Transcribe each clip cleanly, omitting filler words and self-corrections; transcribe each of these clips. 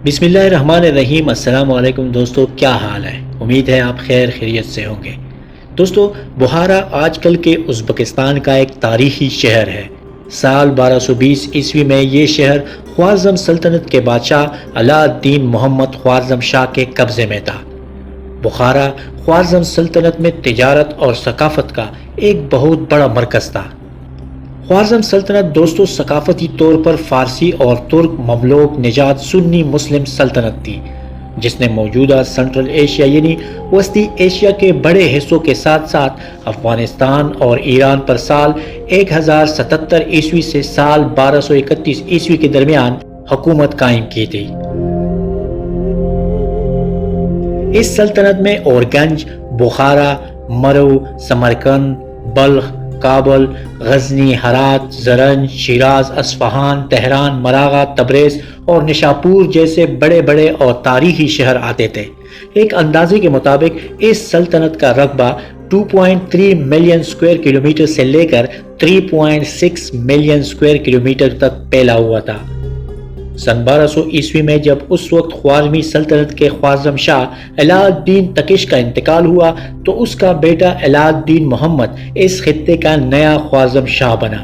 بسم اللہ الرحمن الرحیم۔ السلام علیکم دوستو، کیا حال ہے؟ امید ہے آپ خیر خیریت سے ہوں گے۔ دوستو، بخارا آج کل کے ازبکستان کا ایک تاریخی شہر ہے۔ سال 1220 عیسوی میں یہ شہر خوارزم سلطنت کے بادشاہ علاء الدین محمد خوارزم شاہ کے قبضے میں تھا۔ بخارا خوارزم سلطنت میں تجارت اور ثقافت کا ایک بہت بڑا مرکز تھا۔ خوارزم سلطنت دوستو ثقافتی طور پر فارسی اور ترک مملوک نژاد سنی مسلم سلطنت تھی، جس نے موجودہ سنٹرل ایشیا یعنی وسطی ایشیا کے بڑے حصوں کے ساتھ ساتھ افغانستان اور ایران پر سال 1077 عیسوی سے سال 1231 عیسوی کے درمیان حکومت قائم کی تھی۔ اس سلطنت میں اورگنج، بخارا، مرو، سمرقند، بلخ، کابل، غزنی، ہرات، زرنج، شیراز، اصفہان، تہران، مراغہ، تبریز اور نشاپور جیسے بڑے بڑے اور تاریخی شہر آتے تھے۔ ایک اندازے کے مطابق اس سلطنت کا رقبہ 2.3 ملین اسکوائر کلومیٹر سے لے کر 3.6 ملین اسکوائر کلومیٹر تک پھیلا ہوا تھا۔ سن 1200 عیسوی میں جب اس وقت خوارزمی سلطنت کے خوارزم شاہ علاء الدین تکش کا انتقال ہوا تو اس کا بیٹا علاء الدین محمد اس خطے کا نیا خوارزم شاہ بنا۔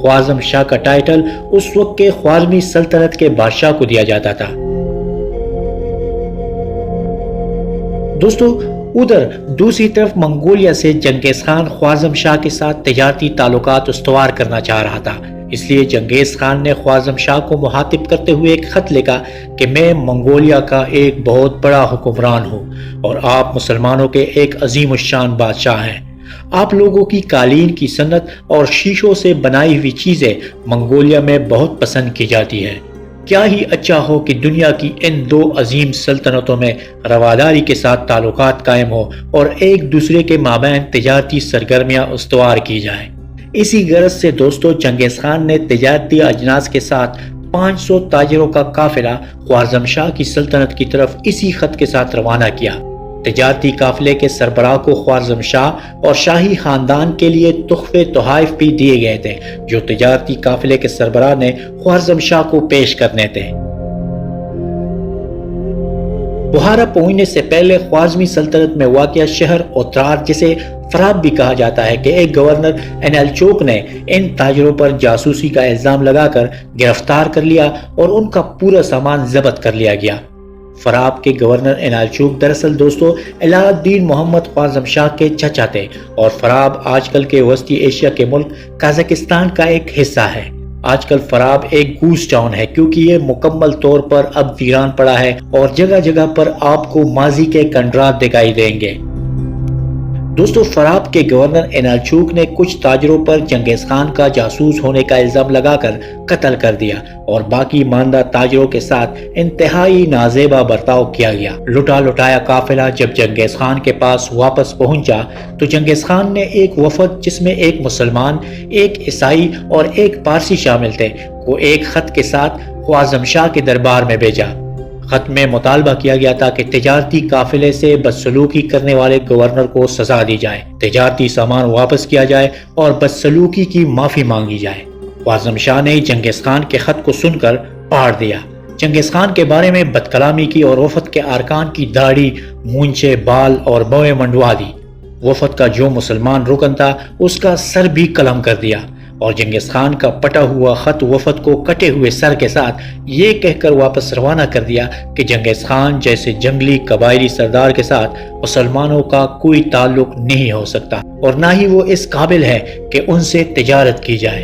خوارزم شاہ کا ٹائٹل اس وقت کے خوارزمی سلطنت کے بادشاہ کو دیا جاتا تھا۔ دوستو، ادھر دوسری طرف منگولیا سے چنگیز خان خوارزم شاہ کے ساتھ تجارتی تعلقات استوار کرنا چاہ رہا تھا۔ اس لیے چنگیز خان نے خوارزم شاہ کو مخاطب کرتے ہوئے ایک خط لکھا کہ میں منگولیا کا ایک بہت بڑا حکمران ہوں اور آپ مسلمانوں کے ایک عظیم الشان بادشاہ ہیں۔ آپ لوگوں کی قالین کی صنعت اور شیشوں سے بنائی ہوئی چیزیں منگولیا میں بہت پسند کی جاتی ہیں۔ کیا ہی اچھا ہو کہ دنیا کی ان دو عظیم سلطنتوں میں رواداری کے ساتھ تعلقات قائم ہو اور ایک دوسرے کے مابین تجارتی سرگرمیاں استوار کی جائیں۔ اسی غرض سے دوستو چنگیز خان نے تجارتی اجناس کے ساتھ 500 تاجروں کا قافلہ خوارزم شاہ کی سلطنت کی طرف اسی خط کے ساتھ روانہ کیا۔ تجارتی قافلے کے سربراہ کو خوارزم شاہ اور شاہی خاندان کے لیے تحفے تحائف بھی دیے گئے تھے، جو تجارتی قافلے کے سربراہ نے خوارزم شاہ کو پیش کرنے تھے۔ بخارا پہنچنے سے پہلے خوارزمی سلطنت میں واقع شہر اوترار، جسے فراب بھی کہا جاتا ہے، کہ ایک گورنر انالچوک نے ان تاجروں پر جاسوسی کا الزام لگا کر گرفتار کر لیا اور ان کا پورا سامان ضبط کر لیا گیا۔ فراب کے گورنر انالچوک دراصل دوستو علاء الدین محمد خوارزم شاہ کے چچا تھے، اور فراب آج کل کے وسطی ایشیا کے ملک قازقستان کا ایک حصہ ہے۔ آج کل فراب ایک گوس ٹاؤن ہے کیونکہ یہ مکمل طور پر اب ویران پڑا ہے اور جگہ جگہ پر آپ کو ماضی کے کنڈرات دکھائی دیں گے۔ دوستو، فراب کے گورنر انالچوک نے کچھ تاجروں پر چنگیز خان کا جاسوس ہونے کا الزام لگا کر قتل کر دیا اور باقی ماندہ تاجروں کے ساتھ انتہائی نازیبا برتاؤ کیا گیا۔ لٹا لٹایا قافلہ جب چنگیز خان کے پاس واپس پہنچا تو چنگیز خان نے ایک وفد، جس میں ایک مسلمان، ایک عیسائی اور ایک پارسی شامل تھے، کو ایک خط کے ساتھ خوارزم شاہ کے دربار میں بھیجا۔ خط میں مطالبہ کیا گیا تھا کہ تجارتی قافلے سے بدسلوکی کرنے والے گورنر کو سزا دی جائے، تجارتی سامان واپس کیا جائے اور بدسلوکی کی معافی مانگی جائے۔ خوارزم شاہ نے چنگیز خان کے خط کو سن کر پھاڑ دیا، چنگیز خان کے بارے میں بد کلامی کی اور وفد کے ارکان کی داڑھی، مونچھے، بال اور بویں منڈوا دی۔ وفد کا جو مسلمان رکن تھا اس کا سر بھی قلم کر دیا، اور چنگیز خان کا پٹا ہوا خط وفد کو کٹے ہوئے سر کے ساتھ یہ کہہ کر واپس روانہ کر دیا کہ چنگیز خان جیسے جنگلی قبائلی سردار کے ساتھ مسلمانوں کا کوئی تعلق نہیں ہو سکتا، اور نہ ہی وہ اس قابل ہے کہ ان سے تجارت کی جائے۔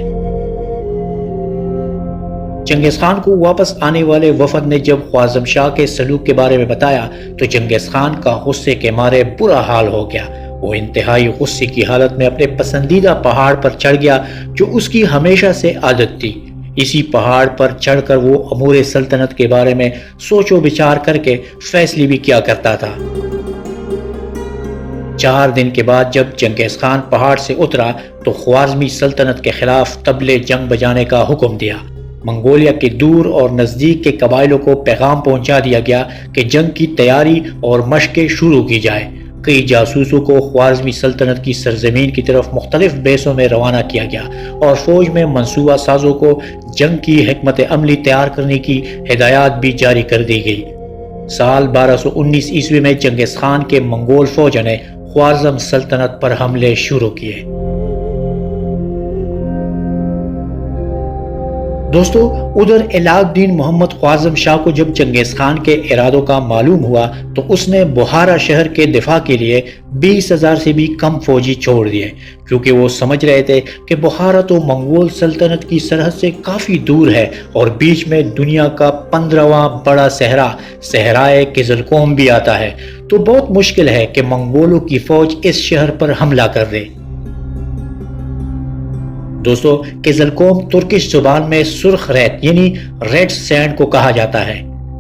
چنگیز خان کو واپس آنے والے وفد نے جب خوارزم شاہ کے سلوک کے بارے میں بتایا تو چنگیز خان کا غصے کے مارے برا حال ہو گیا۔ وہ انتہائی غصے کی حالت میں اپنے پسندیدہ پہاڑ پر چڑھ گیا جو اس کی ہمیشہ سے عادت تھی۔ اسی پہاڑ پر چڑھ کر وہ امور سلطنت کے بارے میں سوچ و بچار کر کے فیصلے بھی کیا کرتا تھا۔ 4 دن کے بعد جب چنگیز خان پہاڑ سے اترا تو خوارزمی سلطنت کے خلاف طبلِ جنگ بجانے کا حکم دیا۔ منگولیا کے دور اور نزدیک کے قبائلوں کو پیغام پہنچا دیا گیا کہ جنگ کی تیاری اور مشقیں شروع کی جائے۔ کئی جاسوسوں کو خوارزمی سلطنت کی سرزمین کی طرف مختلف بیسوں میں روانہ کیا گیا اور فوج میں منصوبہ سازوں کو جنگ کی حکمت عملی تیار کرنے کی ہدایات بھی جاری کر دی گئی۔ سال 1219 عیسوی میں چنگیز خان کے منگول فوجوں نے خوارزم سلطنت پر حملے شروع کیے۔ دوستو، ادھر علاء الدین محمد خوارزم شاہ کو جب چنگیز خان کے ارادوں کا معلوم ہوا تو اس نے بخارا شہر کے دفاع کے لیے 20,000 سے بھی کم فوجی چھوڑ دیے، کیونکہ وہ سمجھ رہے تھے کہ بخارا تو منگول سلطنت کی سرحد سے کافی دور ہے اور بیچ میں دنیا کا 15واں بڑا صحرائے قزلقوم بھی آتا ہے، تو بہت مشکل ہے کہ منگولوں کی فوج اس شہر پر حملہ کر دے۔ دوستو، قزلقوم ترکش زبان میں سرخ ریت یعنی ریڈ سینڈ کو کہا جاتا ہے۔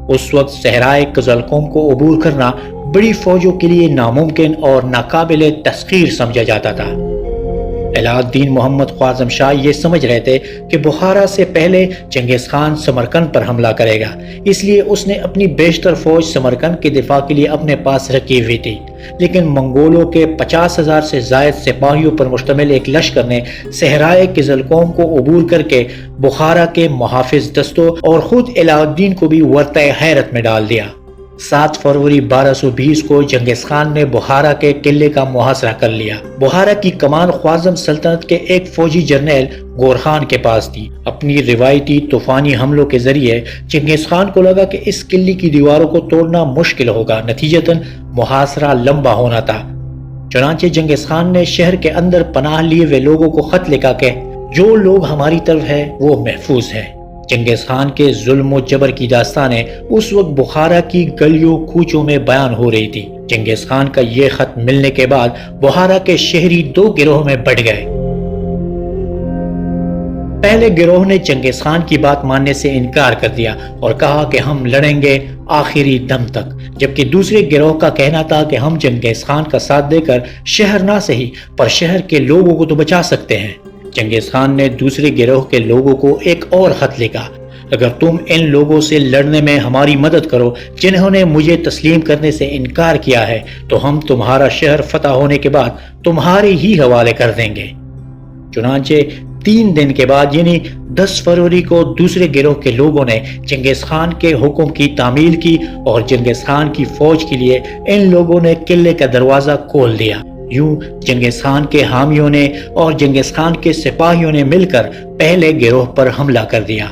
اس وقت صحرائے قزلقوم کو عبور کرنا بڑی فوجوں کے لیے ناممکن اور ناقابل تسخیر سمجھا جاتا تھا۔ علاء الدین محمد خوارزم شاہ یہ سمجھ رہے تھے کہ بخارا سے پہلے چنگیز خان سمرقند پر حملہ کرے گا، اس لیے اس نے اپنی بیشتر فوج سمرقند کے دفاع کے لیے اپنے پاس رکھی ہوئی تھی، لیکن منگولوں کے 50,000 سے زائد سپاہیوں پر مشتمل ایک لشکر نے صحرائے قزلقوم کو عبور کر کے بخارا کے محافظ دستوں اور خود علاء الدین کو بھی ورطۂ حیرت میں ڈال دیا۔ 7 فروری 1220 کو چنگیز خان نے بخارا کے قلعے کا محاصرہ کر لیا۔ بخارا کی کمان خوارزم سلطنت کے ایک فوجی جرنیل گور خان کے پاس تھی۔ اپنی روایتی طوفانی حملوں کے ذریعے چنگیز خان کو لگا کہ اس قلعے کی دیواروں کو توڑنا مشکل ہوگا، نتیجتاً محاصرہ لمبا ہونا تھا۔ چنانچہ چنگیز خان نے شہر کے اندر پناہ لیے ہوئے لوگوں کو خط لکھا کہ جو لوگ ہماری طرف ہے وہ محفوظ ہیں۔ چنگیز خان کے ظلم و جبر کی داستانیں اس وقت بخارا کی گلیوں کوچوں میں بیان ہو رہی تھی۔ چنگیز خان کا یہ خط ملنے کے بعد بخارا کے شہری 2 گروہ میں بٹ گئے۔ پہلے گروہ نے چنگیز خان کی بات ماننے سے انکار کر دیا اور کہا کہ ہم لڑیں گے آخری دم تک، جبکہ دوسرے گروہ کا کہنا تھا کہ ہم چنگیز خان کا ساتھ دے کر شہر نہ صحیح پر شہر کے لوگوں کو تو بچا سکتے ہیں۔ چنگیز خان نے دوسرے گروہ کے لوگوں کو ایک اور خط لکھا، اگر تم ان لوگوں سے لڑنے میں ہماری مدد کرو جنہوں نے مجھے تسلیم کرنے سے انکار کیا ہے تو ہم تمہارا شہر فتح ہونے کے بعد تمہارے ہی حوالے کر دیں گے۔ چنانچہ 3 دن کے بعد یعنی 10 فروری کو دوسرے گروہ کے لوگوں نے چنگیز خان کے حکم کی تعمیل کی اور چنگیز خان کی فوج کے لیے ان لوگوں نے قلعے کا دروازہ کھول دیا۔ یوں چنگیز خان کے حامیوں نے اور چنگیز خان کے سپاہیوں نے مل کر پہلے گروہ پر حملہ کر دیا۔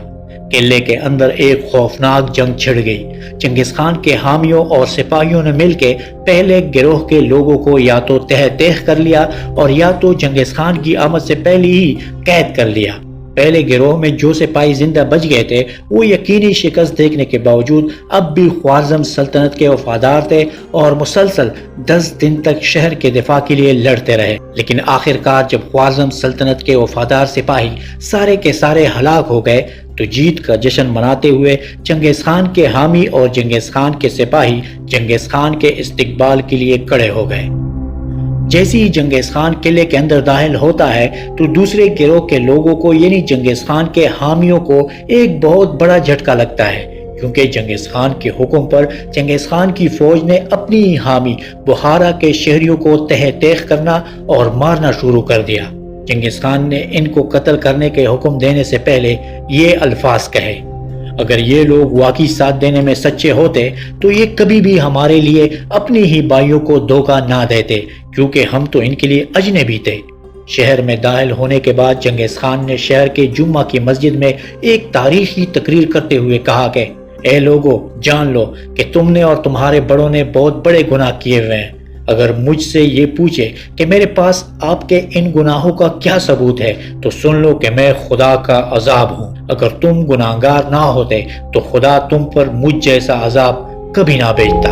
قلعے کے اندر ایک خوفناک جنگ چھڑ گئی۔ چنگیز خان کے حامیوں اور سپاہیوں نے مل کے پہلے گروہ کے لوگوں کو یا تو تہہ تیخ کر لیا اور یا تو چنگیز خان کی آمد سے پہلے ہی قید کر لیا۔ پہلے گروہ میں جو سپاہی زندہ بچ گئے تھے وہ یقینی شکست دیکھنے کے باوجود اب بھی خوارزم سلطنت کے وفادار تھے اور مسلسل 10 دن تک شہر کے دفاع کے لیے لڑتے رہے، لیکن آخرکار جب خوارزم سلطنت کے وفادار سپاہی سارے کے سارے ہلاک ہو گئے تو جیت کا جشن مناتے ہوئے چنگیز خان کے حامی اور چنگیز خان کے سپاہی چنگیز خان کے استقبال کے لیے کھڑے ہو گئے۔ جیسے ہی چنگیز خان قلعے کے اندر داخل ہوتا ہے تو دوسرے گروہ کے لوگوں کو یعنی چنگیز خان کے حامیوں کو ایک بہت بڑا جھٹکا لگتا ہے، کیونکہ چنگیز خان کے حکم پر چنگیز خان کی فوج نے اپنی حامی بخارا کے شہریوں کو تہہ تیخ کرنا اور مارنا شروع کر دیا۔ چنگیز خان نے ان کو قتل کرنے کے حکم دینے سے پہلے یہ الفاظ کہے، اگر یہ لوگ واقعی ساتھ دینے میں سچے ہوتے تو یہ کبھی بھی ہمارے لیے اپنی ہی بھائیوں کو دھوکہ نہ دیتے، کیونکہ ہم تو ان کے لیے اجنبی تھے۔ شہر میں داخل ہونے کے بعد چنگیز خان نے شہر کے جمعہ کی مسجد میں ایک تاریخی تقریر کرتے ہوئے کہا کہ اے لوگو، جان لو کہ تم نے اور تمہارے بڑوں نے بہت بڑے گناہ کیے ہوئے ہیں۔ اگر مجھ سے یہ پوچھے کہ میرے پاس آپ کے ان گناہوں کا کیا ثبوت ہے تو سن لو کہ میں خدا کا عذاب ہوں۔ اگر تم گناہگار نہ ہوتے تو خدا تم پر مجھ جیسا عذاب کبھی نہ بھیجتا۔